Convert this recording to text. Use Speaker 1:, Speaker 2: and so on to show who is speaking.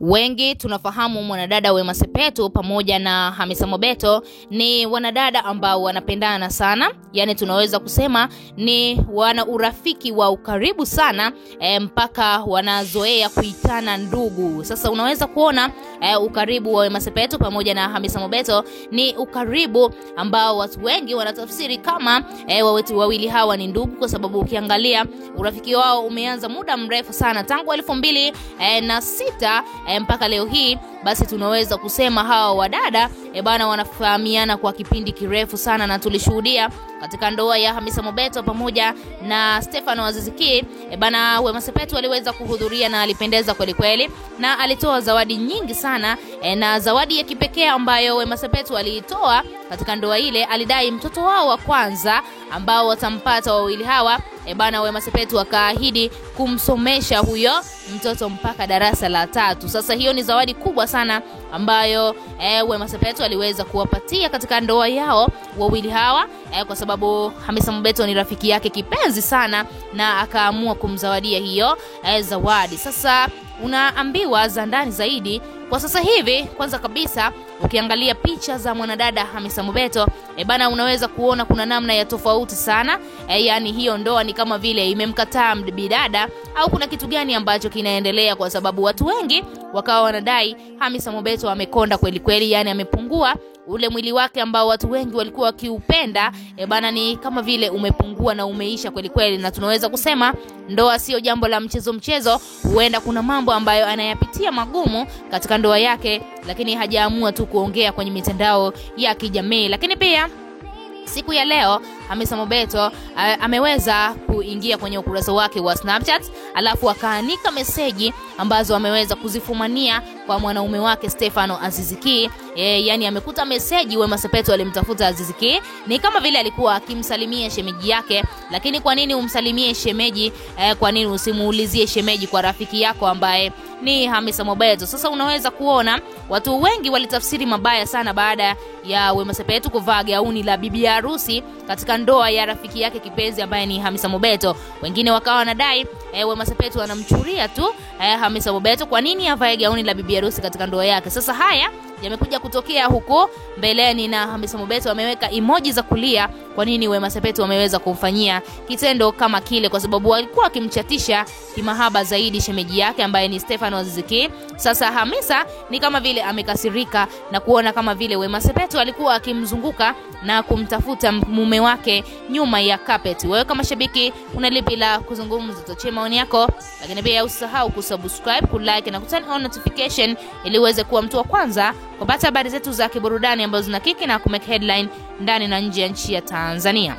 Speaker 1: Wengi tunafahamu mwanadada Wema Sepetu pamoja na Hamisa Mobeto ni wanadada ambao wanapendana sana. Yani tunaweza kusema ni wana urafiki wa ukaribu sana mpaka wanazoea kuitana ndugu. Sasa unaweza kuona ukaribu wa Wema Sepetu pamoja na Hamisa Mobeto ni ukaribu ambao watu wengi wanatafsiri kama wawili hawa ni ndugu, kwa sababu ukiangalia urafiki wao umeanza muda mrefu sana tangu 2006 mpaka leo hii. Basi tunaweza kusema hawa wadada bana wanafahamiana kwa kipindi kirefu sana, na tulishuhudia katika ndoa ya Hamisa Mobeto pamoja na Stefano Aziz Ki bana Wema Sepetu aliweza kuhudhuria na alipendeza kweli kweli, na alitoa zawadi nyingi sana na zawadi ya kipekee ambayo Wema Sepetu aliitoa katika ndoa ile, alidai mtoto wao wa kwanza ambao watampata wawili hawa bana Wema Sepetu akaahidi kumsomesha huyo mtoto mpaka darasa la 3. Sasa hiyo ni zawadi kubwa sana ambayo Wema Sepetu aliweza kuwapatia katika ndoa yao wawili hawa kwa sababu Hamisa Mobeto ni rafiki yake kipenzi sana, na akaamua kumzawadia hiyo zawadi. Sasa unaambiwa za ndani zaidi kwa sasa hivi. Kwanza kabisa ukiangalia picha za mwanadada Hamisa Mobeto bana unaweza kuona kuna namna ya tofauti sana. Yani hiyo ndoa ni kama vile imemkataa bidada, au kuna kitu gani ambacho kinaendelea, kwa sababu watu wengi wakawa wanadai Hamisa Mobeto amekonda kweli kweli, yani amepungua ule mwili wake ambao watu wengi walikuwa wakiupenda bana, ni kama vile umepungua na umeisha kweli kweli. Na tunaweza kusema ndoa sio jambo la mchezo, huenda kuna mambo ambayo anayapitia magumu katika ndoa yake, lakini hajaamua tu kuongea kwenye mitandao ya kijamii. Lakini pia siku ya leo Hamisa Mobeto ameweza kuingia kwenye ukurasa wake wa Snapchat, alafu akaanika meseji ambazo ameweza kuzifumania kwa mwanaume wake Stefano Aziz Ki. Yani amekuta meseji Wema Sepetu alimtafuta Aziz Ki, ni kama vile alikuwa akimsalimia shemeji yake. Lakini kwa nini umsalimie shemeji? Kwa nini usimuulizie shemeji kwa rafiki yako ambaye ni Hamisa Mobeto? Sasa unaweza kuona watu wengi walitafsiri mabaya sana baada ya Wema Sepetu kuvaa gauni la bibi harusi katika ndoa ya rafiki yake kipenzi ambaye ni Hamisa Mobeto. Wengine wakawa wanadai Wema Sepetu anamchuria tu Hamisa Mobeto, kwa nini avae gauni la bibi harusi katika ndoa yake. Sasa haya yamekuja kutokea huko mbeleni, na Hamisa Mobeto ameweka emoji za kulia kwa nini Wema Sepetu ameweza kumfanyia kitendo kama kile, kwa sababu alikuwa akimchatisha kimahaba zaidi shemeji yake ambaye ni Stefano Aziz Ki. Sasa Hamisa ni kama vile amekasirika na kuona kama vile Wema Sepetu alikuwa akimzunguka na kumtafuta mume wake nyuma ya carpet. Wewe kama shabiki unalipi la kuzungumza? Tochea maoni yako, lakini pia usisahau kusubscribe, kulike na kuturn on notification ili uweze kuwa mtu wa kwanza kupata habari zetu za kiburudani ambazo zinakiki na kumake headline ndani na nje ya nchi ya Tanzania.